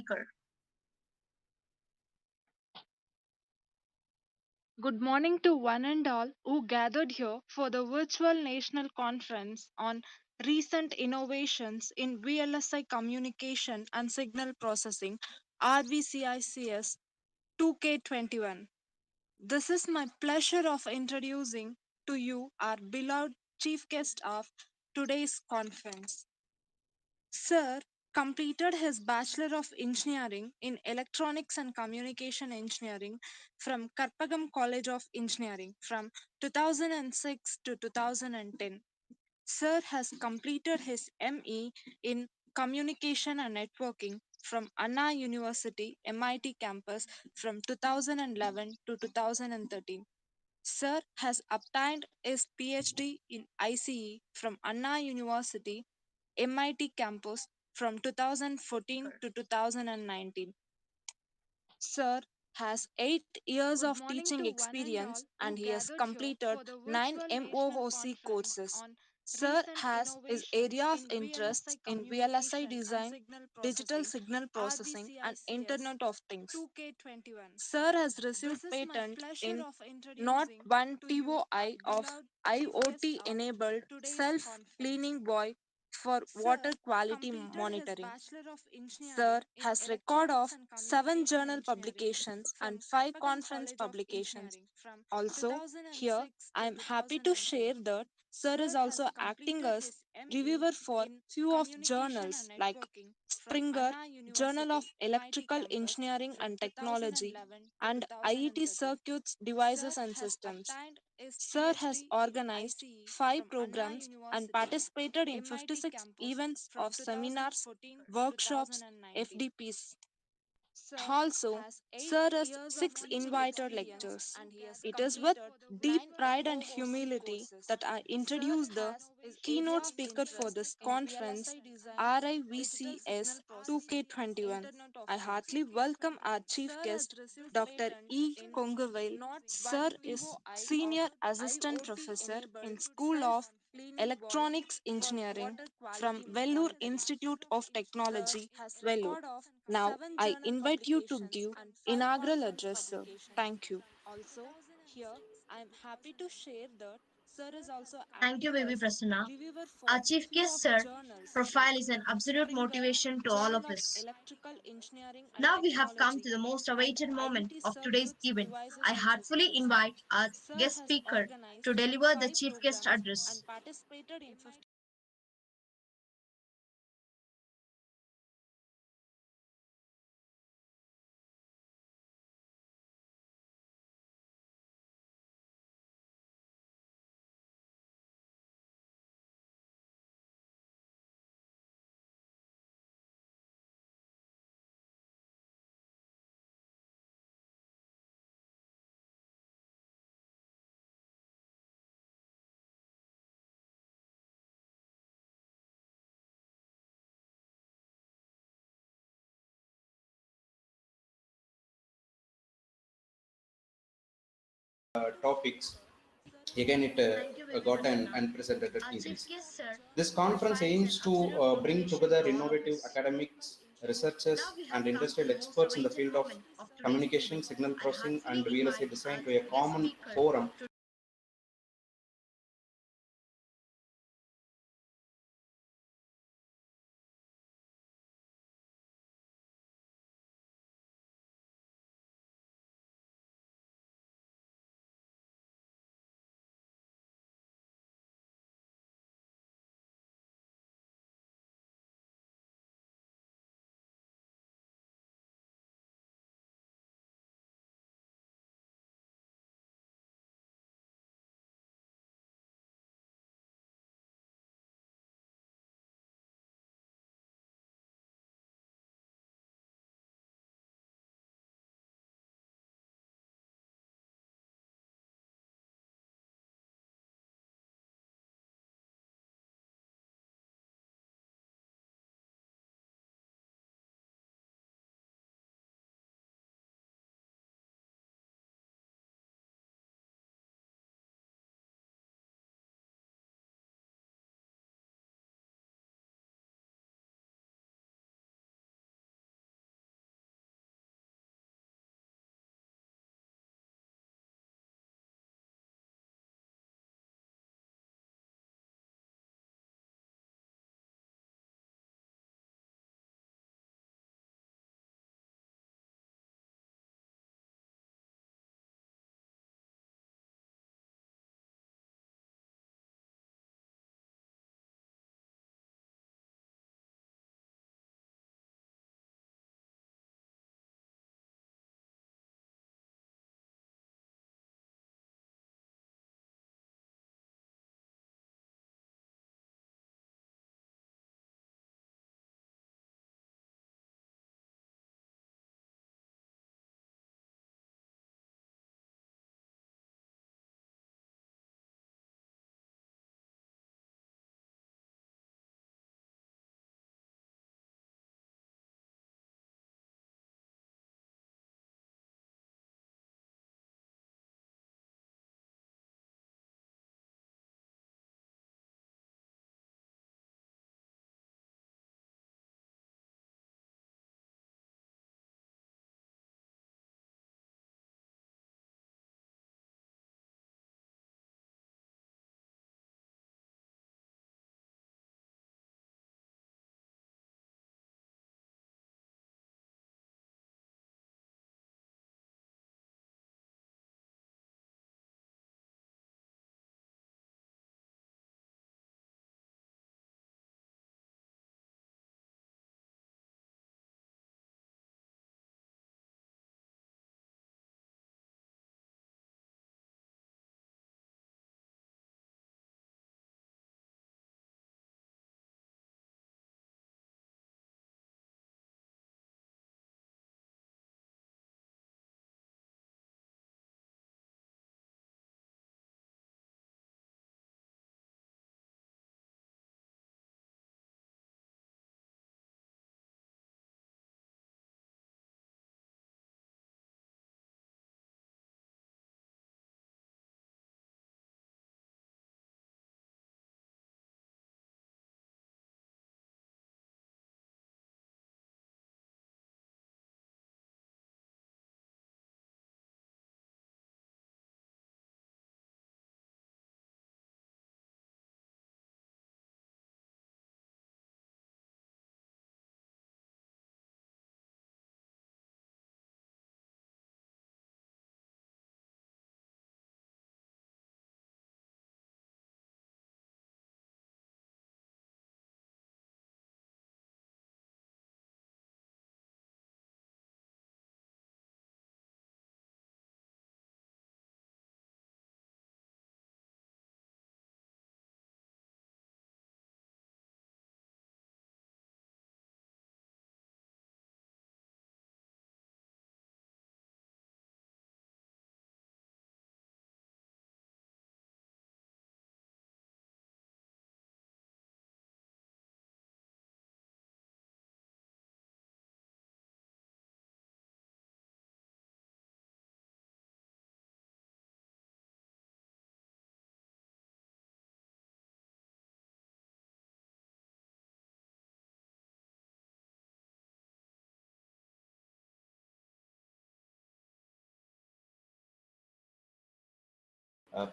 speaker. Good morning to one and all who gathered here for the virtual national conference on recent innovations in VLSI communication and signal processing RVCICS 2K21. This is my pleasure of introducing to you our beloved chief guest of today's conference. Sir completed his Bachelor of Engineering in Electronics and Communication Engineering from Karpagam College of Engineering from 2006 to 2010. Sir has completed his ME in Communication and Networking from Anna University MIT campus from 2011 to 2013. Sir has obtained his PhD in ICE from Anna University MIT campus from 2014 to 2019. Sir has 8 years Good of morning teaching to one and experience all and who he has gathered here completed for the 9 virtual national MOOC conference courses. on Sir recent has his area innovations of in interests VLSI in VLSI communication and design, signal digital processing signal processing, and RVCICS Internet of Things. 2K21. Sir has received This is my patent pleasure in of not introducing one to you our TOI of beloved chief guest IoT of enabled today's self conference. cleaning buoy for water Sir quality completed his monitoring. Bachelor of Sir Engineering in has record Electronics of and 7 Communication journal Engineering publications and from 5 Karpagam conference College of publications. Engineering from Also, here 2006 I to am happy to share 2010. that Sir is Sir also has acting completed as his ME reviewer for in few of Communication and journals like Networking from Springer, Anna Journal of University MIT Electrical campus Engineering from and Technology, 2011 to and IET 2013. Circuits, Sir Devices and has Systems. obtained his Sir has PhD in organized ICE 5 from Anna programs and University participated in MIT 56 campus events from of seminars, 2014 to workshops, 2019. FDPs. Sir Also, has 8 Sir has years of 6 teaching invited experience lectures. and he has It is with completed deep 9 pride and MOOC humility courses. that I Sir introduce the has his area keynote of speaker for interest this in conference, VLSI design, digital RIVCS signal processing, and 2K21. Internet of I Things. heartily welcome our chief Sir has guest, received Dr. patent E. in Kongavale. not Sir one is TOI of Senior Assistant IoT Professor enabled in School self of cleaning buoy Electronics for Engineering water from quality Vellore monitoring. Institute of Sir Technology, has Vellore. record of Now, 7 I journal invite you to publications give and 5 inaugural conference address, sir. publications. Thank you. Also, here I am happy to share that Sir is also Thank you, acting Baby as Prasanna. reviewer Our for chief few guest, of sir, journals profile like is an absolute Springer, motivation to all Journal of of us. Electrical Engineering and Now we have come to Technology, the most and awaited moment IET of today's Circuits, event. Devices I and heartfully Systems. invite our Sir guest has speaker to organized deliver the 5 chief guest programs address. and participated in 50topics. Again, it Thank you, Baby got an Prasanna. unprecedented Our chief increase. guest, sir, This conference profile is an aims to absolute bring motivation together to all of innovative us. academics, Now researchers, we and have come to industrial the most experts in the awaited field of moment of today's communication, event. signal I processing, and heartfully VLSI invite design our to a guest common speaker forum to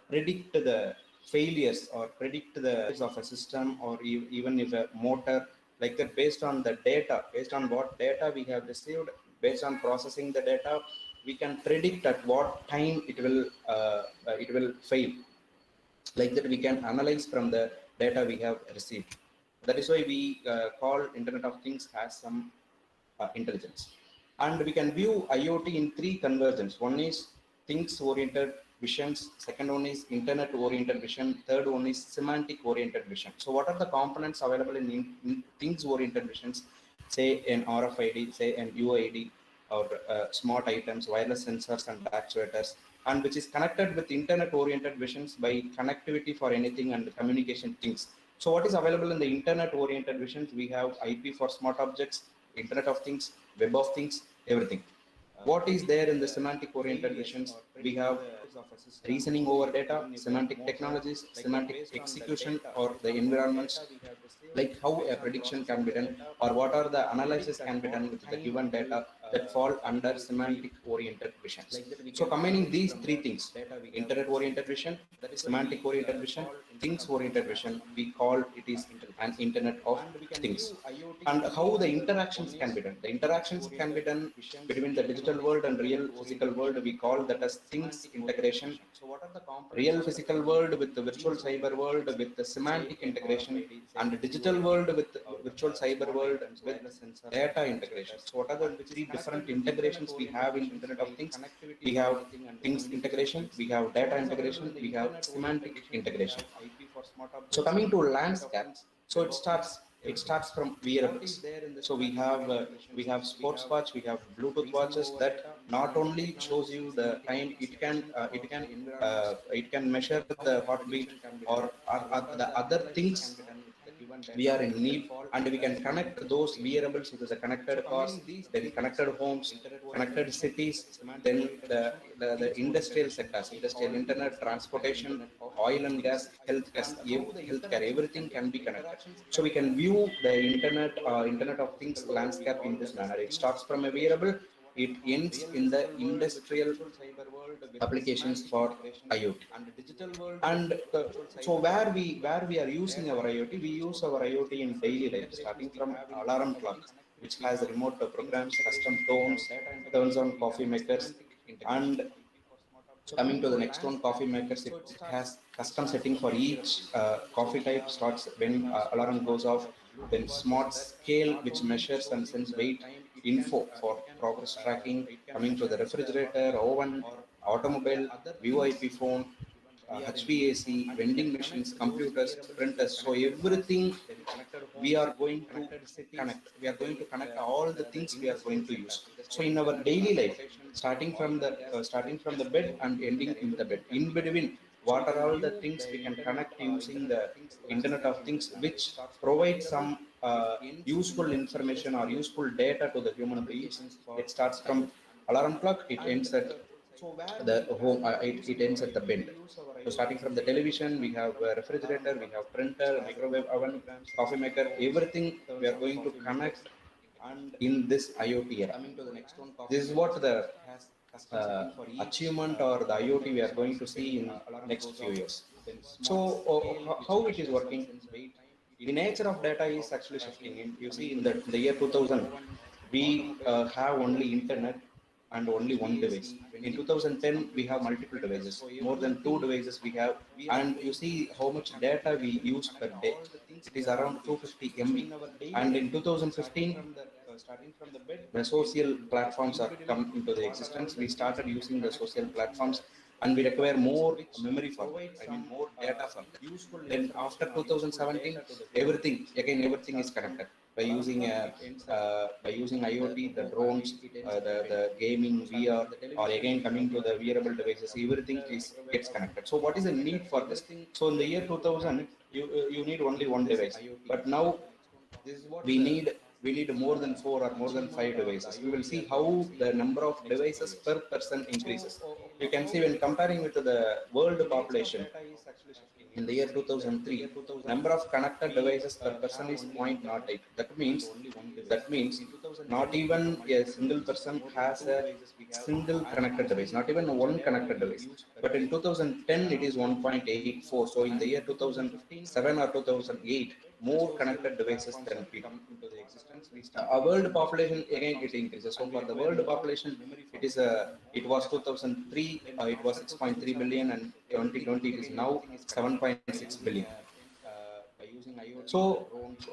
predict the failures or predict the of a system or even if a motor, like that, based on the data, based on what data we have received, based on processing the data, we can predict at what time it will fail. Like that, we can analyze from the data we have received. That is why we call internet of things as some intelligence. And we can view IoT in three convergence. One is things oriented visions, second one is internet oriented vision, third one is semantic oriented vision. So what are the components available in things oriented visions? Say an RFID, say an UID, or smart items, wireless sensors and actuators, and which is connected with internet oriented visions by connectivity for anything and communication things. So what is available in the internet oriented visions? We have IP for smart objects, internet of things, web of things, everything. What is there in the semantic oriented visions? We have reasoning over data, semantic technologies, semantic execution or the environments, like how a prediction can be done or what are the analysis can be done with the given data, that fall under semantic oriented visions. So combining these three things, internet oriented vision, semantic oriented vision, things oriented vision, we call it is an internet of things. And how the interactions can be done, the interactions can be done between the digital world and real physical world, we call that as things integration. Real physical world with the virtual cyber world with the semantic integration, and the digital world with virtual cyber world with data integration. So what are the three different integrations we have in internet of things? We have things integration, we have data integration, we have semantic integration. So coming to landscape, so it starts from wearables. So we have sports watch, we have Bluetooth watches that not only shows you the time, it can measure the heartbeat or the other things we are in need, and we can connect those wearables with the connected cars, then connected homes, connected cities, then the industrial sectors, industrial internet, transportation, oil and gas, healthcare, everything can be connected. So we can view the internet of things landscape in this manner. It starts from a wearable, it ends in the industrial applications for IoT. And so where we are using our IoT, we use our IoT in daily life, starting from alarm clock, which has remote programs, custom tones, turns on coffee makers, and coming to the next one, coffee makers, it has custom setting for each coffee type, starts when alarm goes off, then smart scale which measures and sends weight info for progress tracking. Coming to the refrigerator, oven, automobile, VoIP phone, HVAC, vending machines, computers, printers. So everything we are going to connect. We are going to connect all the things we are going to use. So in our daily life, starting from the bed and ending in the bed, in between, what are all the things we can connect using the Internet of Things, which provide some useful information or useful data to the human beings. It starts from alarm clock, it ends at the home, it ends at the bend. So starting from the television, we have a refrigerator, we have printer, microwave oven, coffee maker, everything we are going to connect in this IoT era. This is what the achievement or the IoT we are going to see in next few years. So how it is working? The nature of data is actually shifting. You see, in the year 2000, we have only internet and only one device. In 2010, we have multiple devices, more than two devices we have, and you see how much data we use per day. It is around 250 MB. And in 2015, the social platforms are come into the existence. We started using the social platforms, and we require more memory for them. I mean, more data for them. Then after 2017, everything is connected by using IoT, the drones, the gaming, VR, or again coming to the wearable devices, everything is gets connected. So what is the need for this? So in the year 2000, you need only one device, but now we need more than four or more than five devices. We will see how the number of devices per person increases. You can see when comparing with the world population in the year 2003, number of connected devices per person is 0.08. That means Not even a single person has a single connected device, not even one connected device. But in 2010, it is 1.84. So in the year 2007 or 2008, more connected devices than people. A world population again it increases. So for the world population, it was 2003, it was 6.3 billion, and 2020 it is now 7.6 billion. So,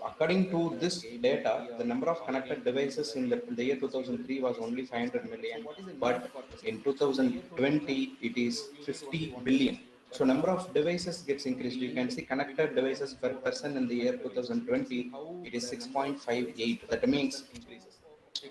according to this data, the number of connected devices in the year 2003 was only 500 million, but in 2020 it is 50 billion. So, number of devices gets increased. You can see connected devices per person in the year 2020 it is 6.58. That means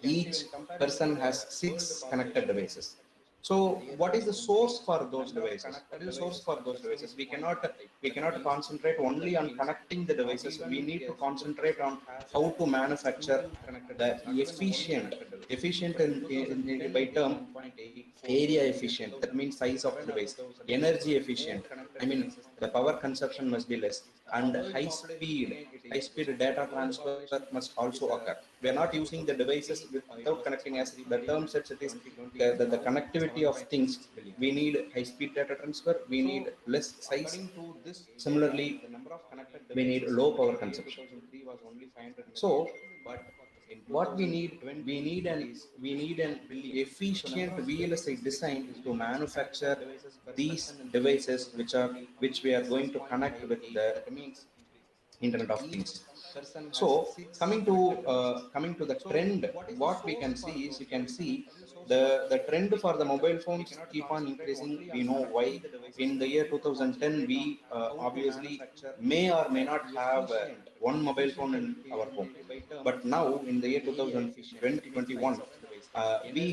each person has 6 connected devices. So what is the source for those devices? What is the source for those devices? We cannot concentrate only on connecting the devices. We need to concentrate on how to manufacture the efficient by term area efficient. That means size of device, energy efficient. I mean the power consumption must be less, and high speed data transfer must also occur. We are not using the devices without connecting. As the term says, it is the connectivity of things. We need high speed data transfer, we need less size. Similarly, we need low power consumption. So what we need an efficient VLSI design to manufacture these devices which we are going to connect with the Internet of Things. So coming to the trend, what we can see is, you can see the trend for the mobile phones keep on increasing. We know why. In the year 2010, we obviously may or may not have one mobile phone in our home, but now in the year 2021, we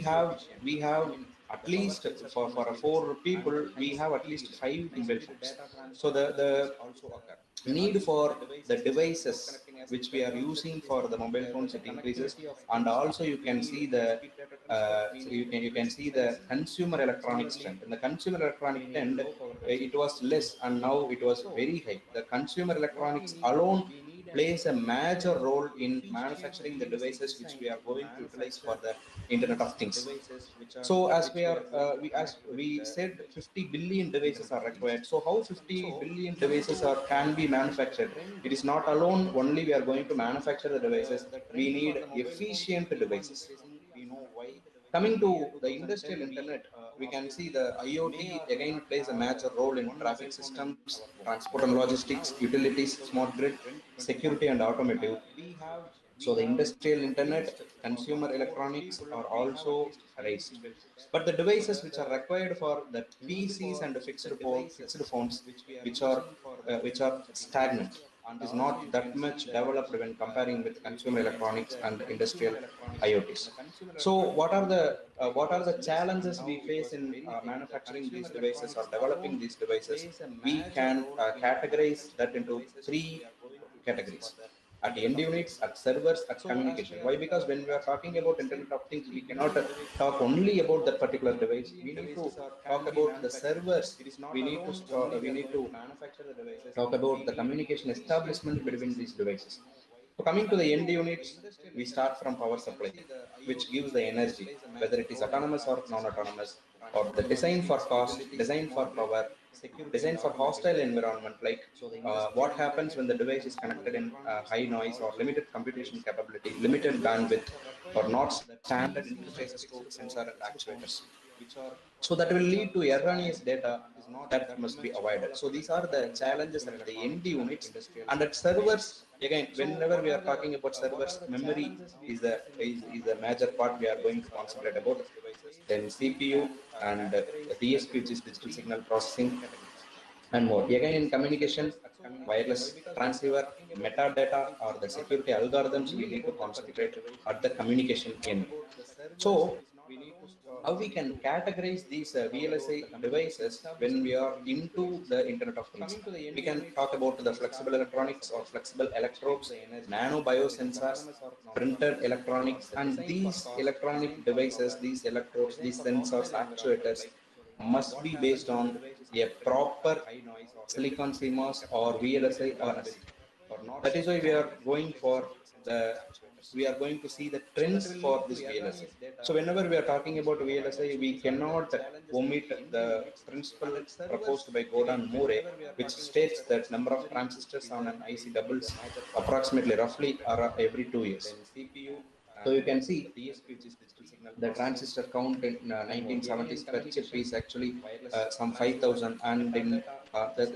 have at least for 4 people, we have at least 5 mobile phones. So the need for the devices which we are using for the mobile phones, it increases. And also you can see the consumer electronics trend. In the consumer electronic trend, it was less and now it was very high. The consumer electronics alone plays a major role in manufacturing the devices which we are going to utilize for the Internet of Things. So as we said, 50 billion devices are required. So how 50 billion devices can be manufactured? It is not alone only we are going to manufacture the devices. We need efficient devices. Coming to the industrial internet, we can see the IoT again plays a major role in traffic systems, transport and logistics, utilities, smart grid, security and automotive. So the industrial internet, consumer electronics are also raised. But the devices which are required for the PCs and the fixed phones, which are stagnant, is not that much developed when comparing with consumer electronics and industrial IoTs. So what are the challenges we face in manufacturing these devices or developing these devices? We can categorize that into 3 categories: at end units, at servers, at communication. Why? Because when we are talking about Internet of Things, we cannot talk only about that particular device. We need to talk about the servers. We need to talk about the communication establishment between these devices. So coming to the end units, we start from power supply, which gives the energy, whether it is autonomous or non-autonomous, or the design for cost, design for power, design for hostile environment, like what happens when the device is connected in high noise or limited computation capability, limited bandwidth, or not standard interfaces to sensor and actuators. So that will lead to erroneous data that must be avoided. So these are the challenges at the end units. And at servers, again, whenever we are talking about servers, memory is a major part we are going to concentrate about. Then CPU and DSP, which is digital signal processing, and more. Again, in communication, wireless transceiver, metadata, or the security algorithms, we need to concentrate at the communication end. So how we can categorize these VLSI devices when we are into the Internet of Things? We can talk about the flexible electronics or flexible electrodes, nano biosensors, printed electronics, and these electronic devices, these electrodes, these sensors, actuators must be based on a proper silicon CMOS or VLSI or SC. That is why we are going for the we are going to see the trends for this VLSI. So whenever we are talking about VLSI, we cannot omit the principle proposed by Gordon Moore, which states that number of transistors on an IC doubles approximately roughly every 2 years. So you can see the transistor count in 1970s per chip is actually some 5,000, and in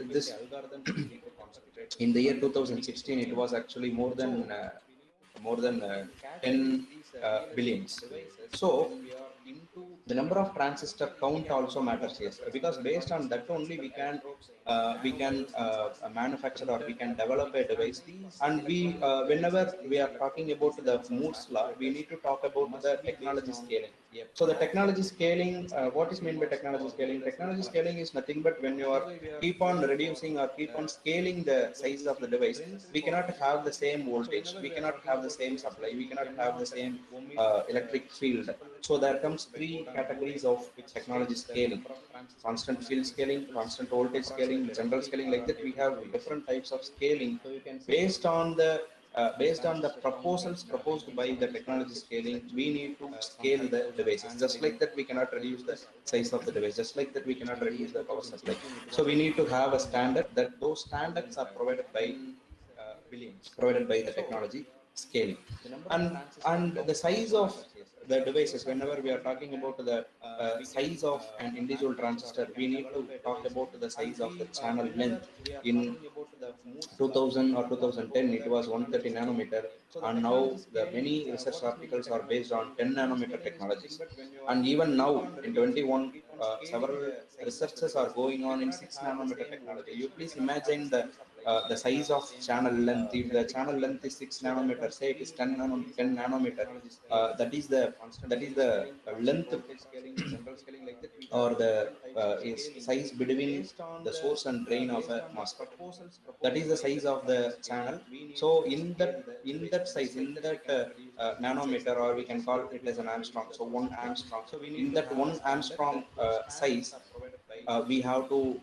this in the year 2016 it was actually more than 10 billions. So the number of transistor count also matters here, because based on that only we can manufacture or we can develop a device. And we whenever we are talking about the Moore's law, we need to talk about the technology scaling. So the technology scaling, what is meant by technology scaling? Technology scaling is nothing but when you are keep on reducing or keep on scaling the size of the device, we cannot have the same voltage, we cannot have the same supply, we cannot have the same electric field. So there comes three categories of technology scaling: constant field scaling, constant voltage scaling, general scaling. Like that, we have different types of scaling based on the proposals proposed by the technology scaling. We need to scale the devices. Just like that, we cannot reduce the size of the device. Just like that, we cannot reduce the power supply. So we need to have a standard, that those standards are provided by the technology scaling. And the size of the devices, whenever we are talking about the size of an individual transistor, we need to talk about the size of the channel length. In 2000 or 2010 it was 130 nanometer, and now the many research articles are based on 10 nanometer technologies. And even now in 21 several researches are going on in 6 nanometer technology. You please imagine the size of channel length. If the channel length is 6 nanometer, say it is 10 nanometer, that is the length or the is size between the source and drain of a MOSFET. That is the size of the channel. So in that size, in that nanometer, or we can call it as an Armstrong. So 1 Armstrong. In that 1 Armstrong size, we have to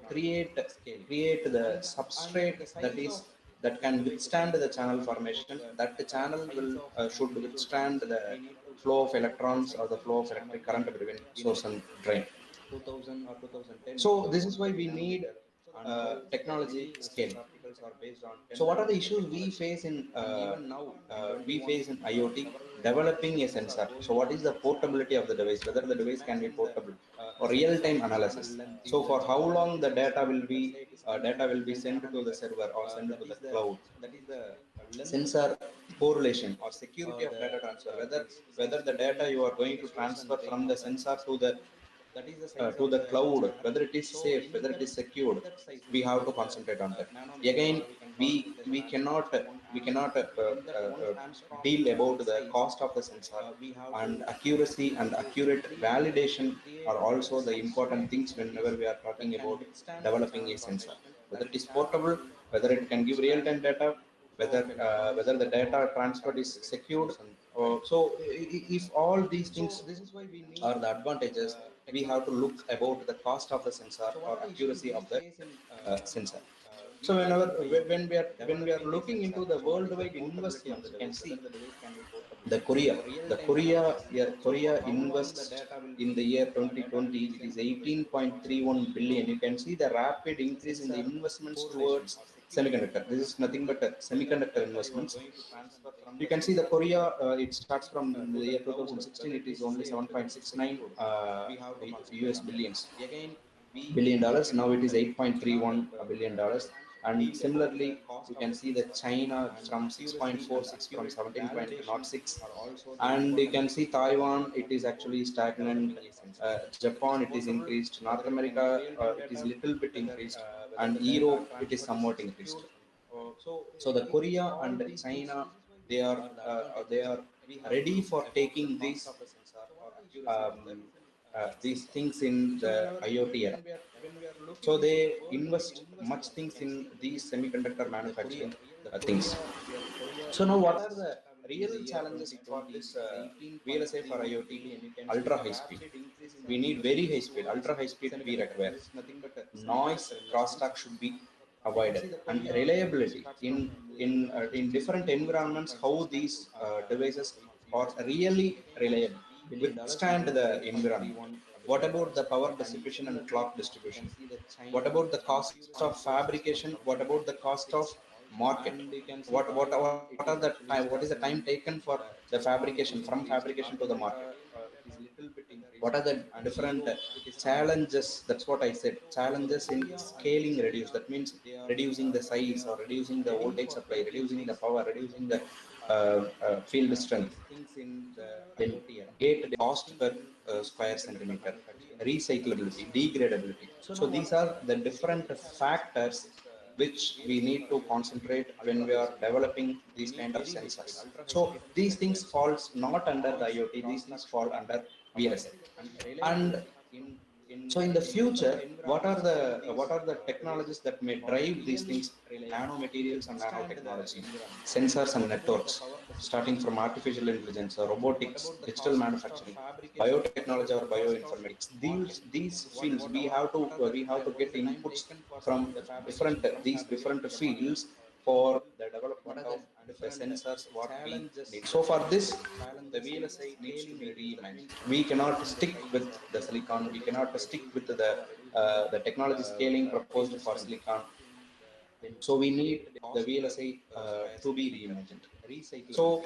create the substrate that can withstand the channel formation. That the channel will should withstand the flow of electrons or the flow of electric current between source and drain. So this is why we need technology scaling. So what are the issues we face in IoT? Developing a sensor. So what is the portability of the device? Whether the device can be portable, or real-time analysis. So for how long the data will be sent to the server or sent to the cloud. Sensor correlation or security of data transfer. Whether the data you are going to transfer from the sensor to the cloud, whether it is safe, whether it is secured, we have to concentrate on that. Again, we cannot deal about the cost of the sensor, and accuracy and accurate validation are also the important things whenever we are talking about developing a sensor. Whether it is portable, whether it can give real-time data, whether the data transfer is secured. So if all these things are the advantages, we have to look about the cost of the sensor or accuracy of the sensor. So when we are looking into the worldwide investments, you can see the Korea invests in the year 2020. It is 18.31 billion. You can see the rapid increase in the investments towards semiconductor. This is nothing but semiconductor investments. You can see the Korea, it starts from the year 2016. It is only 7.69 US billion dollars. Now it is 8.31 billion dollars. And similarly, you can see that China from 6.46 from 17.06, and you can see Taiwan, it is actually stagnant. Japan, it is increased. North America, it is little bit increased, and Europe, it is somewhat increased. So the Korea and China, they are ready for taking these things in the IoT era. So they invest much things in these semiconductor manufacturing things. So now, what are the real challenges for this VLSI for IoT? Ultra high speed. We need very high speed. Ultra high speed we require. Noise crosstalk should be avoided. And reliability in different environments, how these devices are really reliable, withstand the environment. What about the power distribution and clock distribution? What about the cost of fabrication? What about the cost of market? What are the time, what is the time taken for the fabrication, from fabrication to the market? What are the different challenges? That's what I said, challenges in scaling reduce. That means reducing the size or reducing the voltage supply, reducing the power, reducing the field strength. Then gate cost per square centimeter, recyclability, degradability. So these are the different factors which we need to concentrate when we are developing these kind of sensors. So these things falls not under the IoT, these things fall under VLSI. And so in the future, what are the technologies that may drive these things? Nanomaterials and nanotechnology, sensors and networks, starting from artificial intelligence or robotics, digital manufacturing, biotechnology or bioinformatics. These fields we have to get inputs from these different fields for the development of the sensors what we need. So for this, the VLSI needs to be reimagined. We cannot stick with the silicon. We cannot stick with the technology scaling proposed for silicon. So we need the VLSI to be reimagined. So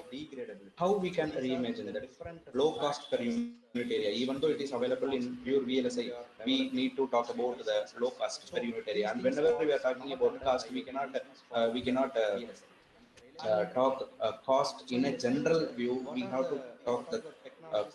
how we can reimagine that? Low cost per unit area, even though it is available in pure VLSI, we need to talk about the low cost per unit area. And whenever we are talking about cost, we cannot talk cost in a general view. We have to talk the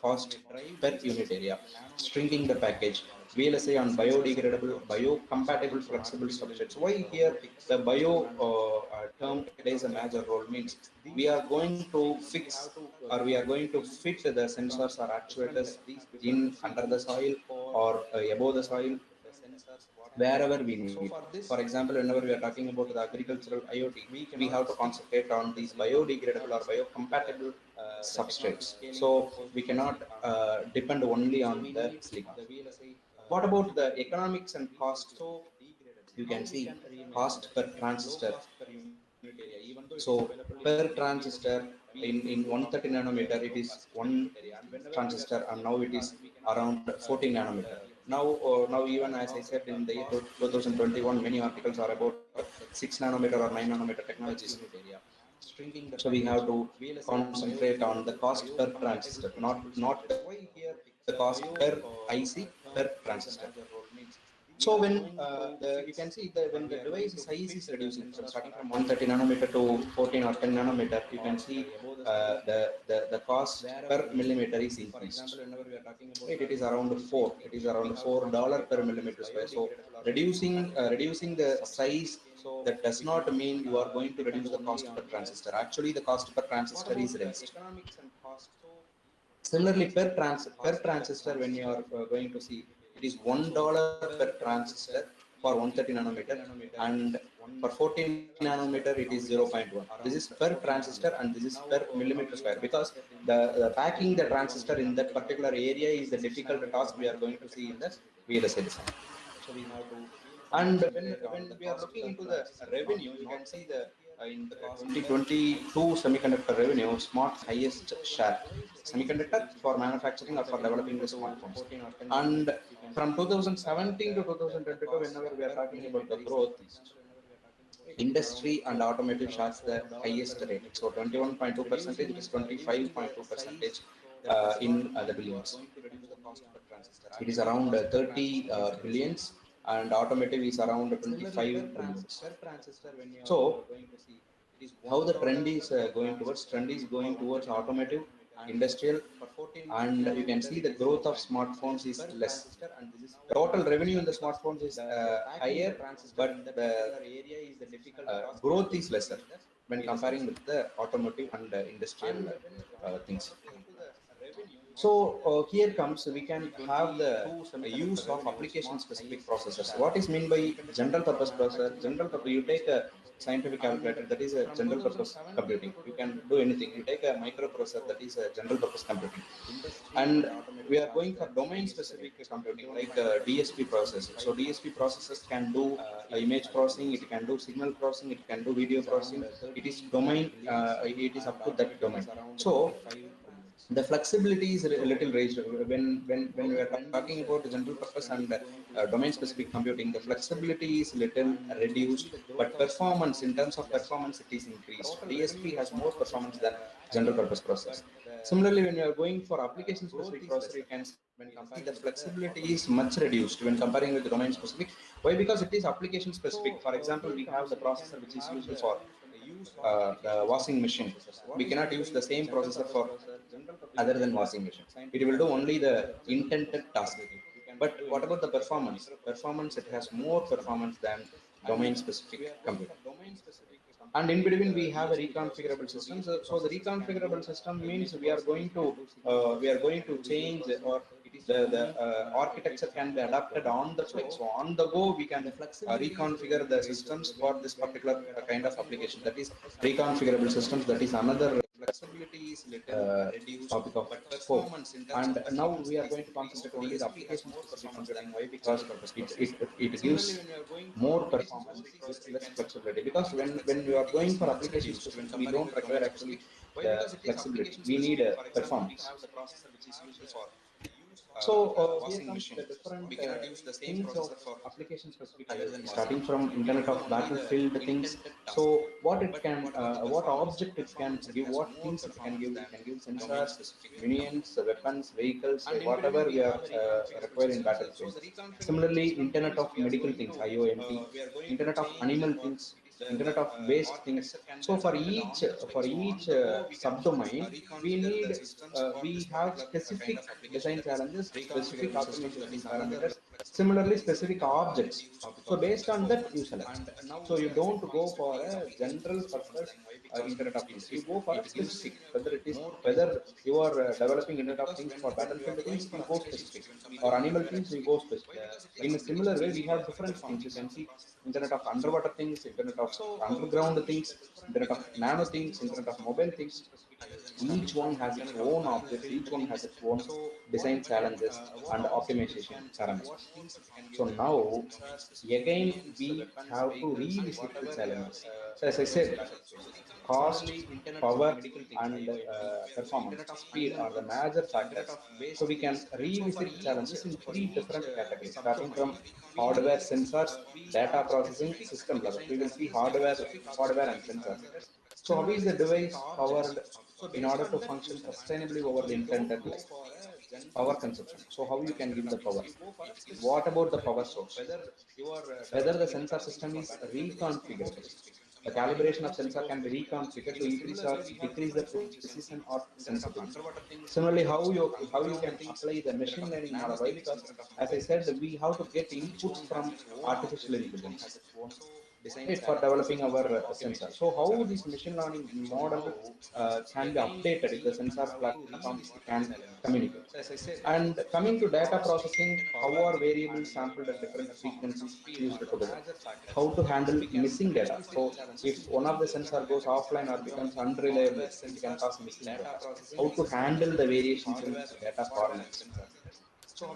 cost per unit area. Shrinking the package, VLSI on biodegradable, biocompatible, flexible substrates. Why here the bio term plays a major role? Means we are going to fix, or we are going to fit the sensors or actuators in under the soil or above the soil, wherever we need it. For example, whenever we are talking about the agricultural IoT, we have to concentrate on these biodegradable or biocompatible substrates. So we cannot depend only on the silicon. What about the economics and cost? You can see cost per transistor. So per transistor, in 130 nanometer, it is one transistor, and now it is around 14 nanometer. Now even as I said, in the year 2021, many articles are about 6 nanometer or 9 nanometer technologies. So we have to concentrate on the cost per transistor, not the cost per IC per transistor. So when you can see that when the device size is reducing, from starting from 130 nanometer to 14 or 10 nanometer, you can see the cost per millimeter is increased. Right, it is around four. It is around $4 per millimeter square. So reducing the size, that does not mean you are going to reduce the cost per transistor. Actually, the cost per transistor is raised. Similarly, per transistor, when you are going to see, it is $1 per transistor for 130 nanometer, and for 14 nanometer it is 0.1. This is per transistor and this is per millimeter square, because the packing the transistor in that particular area is the difficult task we are going to see in the VLSI design. And when we are looking into the revenue, you can see the in the 2022 semiconductor revenue, smart highest share semiconductor for manufacturing or for developing the smartphones. And from 2017 to 2022, whenever we are talking about the growth, industry and automotive shares the highest rate. So 21.2 percentage, it is 25.2 percentage in the billions. It is around 30 billions, and automotive is around 25 billions. So how the trend is going towards automotive, industrial, and you can see the growth of smartphones is less. Total revenue in the smartphones is higher, but the growth is lesser when comparing with the automotive and industrial things. So here comes, we can have the use of application specific processors. What is meant by general purpose processor? General purpose, you take scientific calculator, that is a general purpose computing. You can do anything. You take a microprocessor, that is a general purpose computing. And we are going for domain specific computing, like DSP processors. So DSP processors can do image processing, it can do signal processing, it can do video processing. It is domain, it is up to that domain. So the flexibility is a little raised when we are talking about general purpose and domain specific computing. The flexibility is little reduced, but performance, in terms of performance, it is increased. DSP has more performance than general purpose processors. Similarly, when you are going for application specific processor, you can see the flexibility is much reduced when comparing with domain specific. Why? Because it is application specific. For example, we have the processor which is used for the washing machine. We cannot use the same processor for other than washing machine. It will do only the intended task. But what about the performance? Performance, it has more performance than domain specific computing. And in between we have a reconfigurable system. So the reconfigurable system means we are going to change, or the architecture can be adapted on the fly. So on the go we can reconfigure the systems for this particular kind of application. That is reconfigurable systems. That is another flexibility is little topic of scope. And now we are going to concentrate only the application specific computing. Why? Because it gives more performance with less flexibility. Because when you are going for application specific, we don't require actually the flexibility. We need a performance. So here comes the different things of application specific IoT, starting from Internet of Battlefield things. So what it can, what object it can give, what things it can give. It can give sensors, minions, weapons, vehicles, whatever we are required in Battlefield. Similarly, Internet of medical things, IoMT, Internet of animal things, Internet of waste things. So for each subdomain, we have specific design challenges, specific optimization parameters, similarly specific objects. So based on that you select. So you don't go for a general purpose Internet of Things. You go for a specific, whether you are developing Internet of Things for battlefield things, you go specific, or animal things, you go specific. In a similar way, we have different things. You can see Internet of underwater things, Internet of underground things, Internet of nano things, Internet of mobile things. Each one has its own objects, each one has its own design challenges and optimization parameters. So now, again, we have to revisit the challenges. So as I said, cost, power, and performance, speed are the major factors. So we can revisit the challenges in three different categories, starting from hardware, sensors, data processing, system level. We will see hardware and sensors. So how is the device powered in order to function sustainably over the intended life? Power consumption. So how you can give the power? What about the power source? Whether the sensor system is reconfigurable. The calibration of sensor can be reconfigured to increase or decrease the precision or sensitivity. Similarly, how you can apply the machine learning model? Why? Because as I said, we have to get inputs from artificial intelligence, right, for developing our sensor. So how this machine learning model can be updated if the sensor platforms can communicate. And coming to data processing, how are variables sampled at different frequencies fused together? How to handle missing data? So if one of the sensor goes offline or becomes unreliable, it can cause missing data. How to handle the variations in data formats? So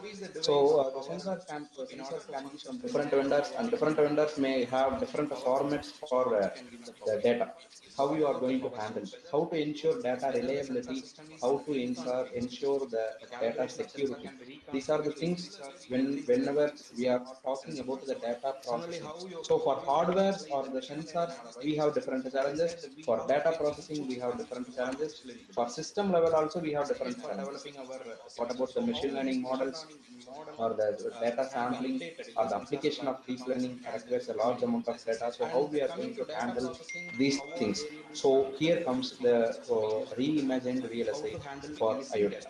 the sensors can be from different vendors, and different vendors may have different formats for the data. How you are going to handle, how to ensure data reliability, how to ensure the data security. These are the things whenever we are talking about the data processing. So for hardware or the sensors, we have different challenges. For data processing, we have different challenges. For system level also, we have different challenges. What about the machine learning models, or the data sampling, or the application of deep learning requires a large amount of data? So how we are going to handle these things? So here comes the reimagined VLSI for IoT.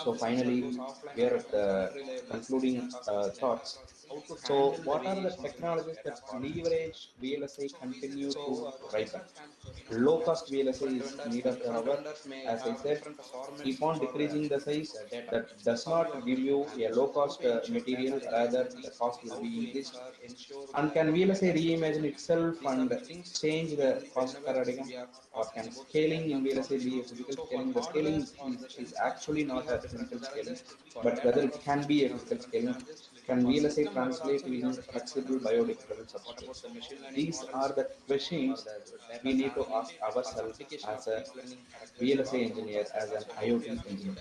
So finally, we are at the concluding thoughts. So what are the technologies that leverage VLSI continue to ripen? Low cost VLSI is need of the hour. As I said, keep on decreasing the size. That does not give you a low cost material, rather the cost will be increased. And can VLSI reimagine itself and change the cost paradigm? Or can scaling in VLSI be a physical scaling? The scaling is actually not a physical scaling, but whether it can be a physical scaling. Can VLSI translate in flexible biodegradable substrates? These are the questions we need to ask ourselves as a VLSI engineer, as an IoT engineer.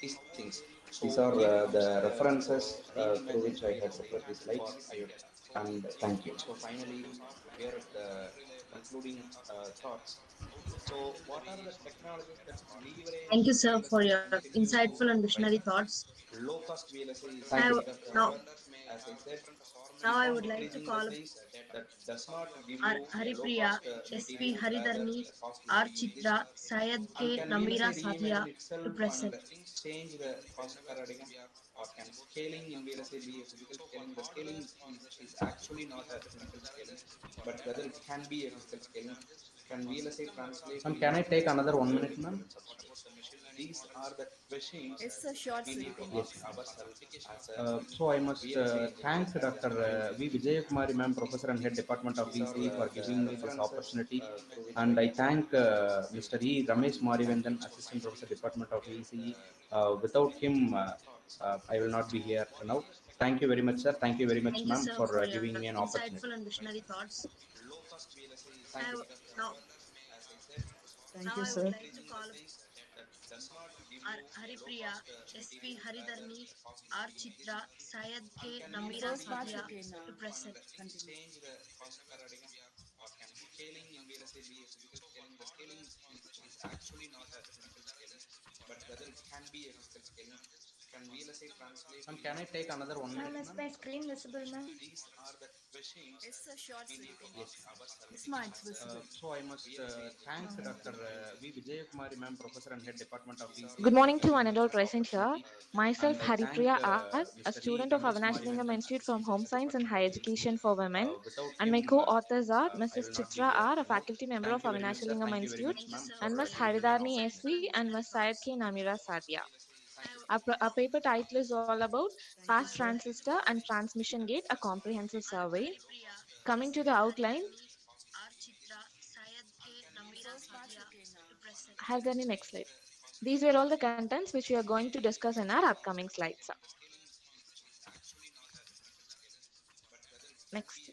These are the references through which I have prepared these slides, and thank you. So finally, we are at the concluding thoughts. So what are the technologies that Thank leverage you, sir, for VLSI your continue insightful to and visionary ripen? thoughts. Low cost VLSI is I need of the now hour. As I said, now keep I on would like to decreasing the call size. That does not give R. you a low Haripriya, cost SP material, rather Haridharni, the cost will R. be increased. Chitra, Syed And K. can Namira VLSI Sathya reimagine to itself and present. change the cost paradigm? Or can scaling in VLSI be a physical scaling? The scaling is actually not a physical scaling, but whether it can be a physical scaling. Can VLSI translate? Ma'am, can I take another 1 minute, ma'am? These are the questions It's a short we need to scripting. ask ourselves as a so I must thank Dr. V. Vijayakumari, ma'am, Professor and Head Department of VCE, for giving me this opportunity. And I thank Mr. E. Ramesh Marivendan, Assistant Professor, Department of VCE. Without him, I will not be here now. Thank you very much, sir. Thank you very much, Thank you, ma'am, sir, for for your giving me an insightful opportunity. and visionary thoughts. Thank you, I sir. now Thank now you, I would sir. like to call R. Haripriya, SP Haridharni, R. Chitra, Syed K. The Namira first part's Sathya okay to now. present. Continue. Or can scaling in VLSI be a physical scaling? The scaling is actually not a physical scaling, but whether it can be a physical scaling. Can VLSI translate? Ma'am, can I take another one Ma'am, minute, is ma'am? my screen visible, ma'am? These are the questions It's a short we need to scripting. ask ourselves It's not as a visible. so I must thank Dr. V. Vijayakumari, ma'am, Professor and Head Department of VCE, Good for morning to giving one me and all this present here. opportunity. Myself, And I thank Haripriya R, a Mr. E. student of Ramesh Avinash Lingam Marivendan, Institute from Assistant Home Professor, Science and Department Higher of Education VCE. for Women. Without And my him, co-authors are I Mrs. will not be Chitra here R, a now. faculty member of Thank you very much, Avinash sir. Lingam Thank you very Institute, much, ma'am, and for Ms. giving me an Haridharni opportunity. SV and Ms. Syed K. Namira Sadia. I Our now paper title is all about Thank you, Fast sir. Transistor and Transmission Gate, a comprehensive R. survey. Haripriya, Coming to SP the outline, Haridharni, R. Chitra, Syed K. The Namira first part's Sathya okay now. to present. Haridharni, next slide. These were all the contents which we are going to discuss in our upcoming slides. Next.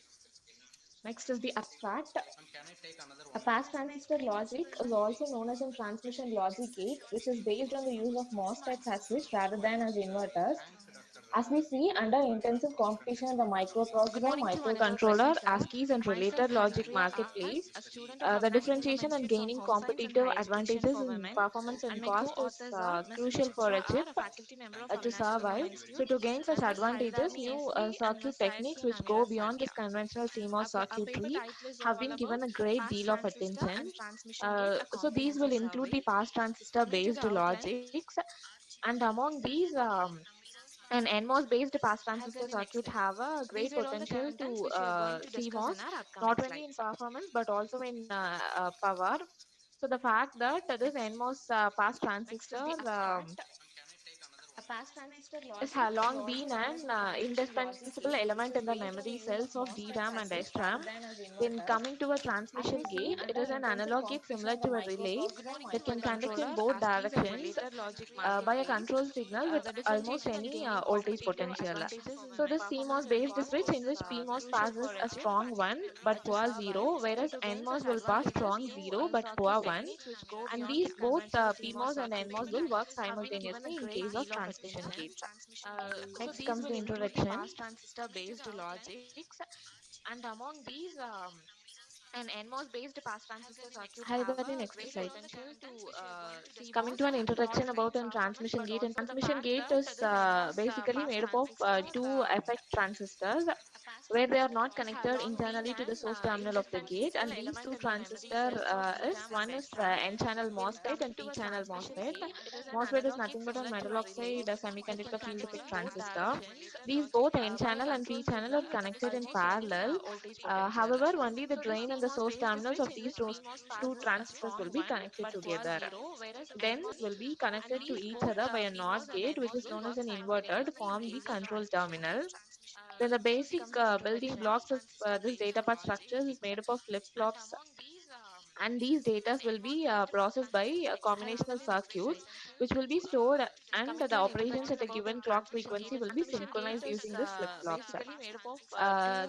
Next is the abstract. Can I take another A 1 minute, pass ma'am? transistor logic is also known as a transmission logic gate, which is based on the use of MOSFETs as switch rather than as inverters. As we see, under intensive competition in the Good microprocessor, morning to one and all present microcontroller, here. ASCIIs, and Myself, related logic Continue. marketplace, a student of the Avinash Lingam differentiation and Institute from gaining Home Science and competitive Higher Education advantages for in Women. performance And and my cost is co-authors are Mrs. crucial for Chitra a R, chip a faculty member of to Avinash Lingam survive. So Institute, to gain such and Ms. advantages, Haridharni new SV and circuit Ms. Syed techniques K. which Namira go beyond this Sadia. conventional CMOS Our paper circuitry title is have all been about given a great Fast deal of Transistor attention. and Transmission Gate, a So these will comprehensive include the survey. fast transistor Coming to based the outline, logics, and among these, an NMOS based pass transistor Haridharni, next circuit slide. have a These great were all the potential contents to which we are going to discuss in CMOS, our upcoming not only in slides. performance but also in power. So the fact that this NMOS pass Next is transistor the abstract. a pass transistor Is logic ha is long also been known as an a indispensable indispensable logic gate, element which in is the based on memory the use of cells of MOSFETs DRAM as and switch rather SRAM. than as When inverters. coming to a As we transmission see, gate, it under is an intensive analog gate competition similar in the to a relay microprocessor and that can conduct in microcontroller, both ASCIIs, and directions related logic by a marketplace, control signal with the almost differentiation and any gaining voltage competitive potential. advantages in So this performance CMOS and based cost switch is in which PMOS crucial passes for a a chip strong 1 but to poor survive. 0, So whereas to gain such NMOS will pass advantages, strong new 0 but circuit poor 1. techniques which go And beyond these this both conventional CMOS PMOS and NMOS circuitry will work have been given a simultaneously in great case of deal of transmission attention. gates. So Next these comes will the include the introduction. fast transistor based logics. And among these, an NMOS based pass transistor circuit have Haridwari, a next great slide. potential to Coming CMOS, to an not introduction only in about a performance transmission but gate. also And the fact transmission gate that is this NMOS basically pass made up of transistor two effect basically transistors. where they are not connected internally to the source terminal of the gate. And these two transistor is one is N-channel MOSFET and P-channel MOSFET. MOSFET is nothing but a metal oxide semiconductor field effect transistor. These both N-channel and P-channel are connected in parallel. However, only the drain and the source terminals of these two transistors will be connected together. Then will be connected to each other by a NOT gate, which is known as an inverter, to form the control terminal. Then the basic building blocks of this data path structures is made up of flip-flops, and these data will be processed by combinational circuits, which will be stored, and the operations at a given clock frequency will be synchronized using this flip-flops.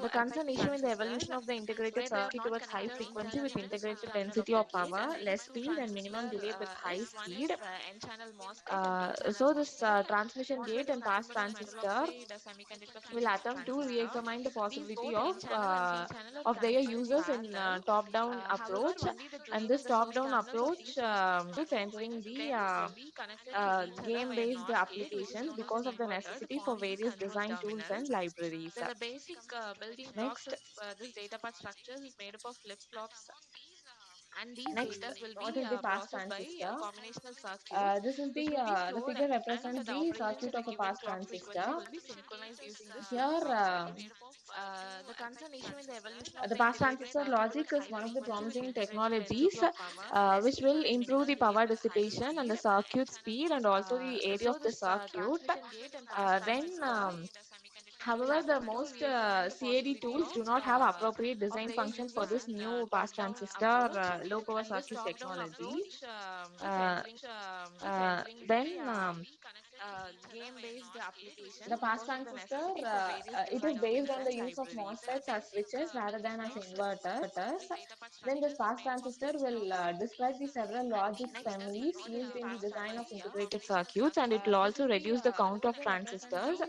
The concern issue in the evolution of the integrated circuit towards high frequency with integrated density of power, less field, and minimum delay with high speed. So this transmission gate and pass transistor will attempt to re-examine the possibility of their users in top-down approach, and this top-down approach includes entering the game-based applications because of the necessity for various design tools and libraries. Next, what is the pass transistor? This is the figure represents the circuit of a pass transistor. Here, the pass transistor logic is one of the promising technologies which will improve the power dissipation and the circuit speed and also the area of the circuit. However, the most CAD tools do not have appropriate design functions for this new pass transistor low power circuit technology. Then The pass transistor, it is based on the use of MOSFETs as switches rather than as inverters. Then this pass transistor will describe the several logics families used in the design of integrated circuits, and it will also reduce the count of transistors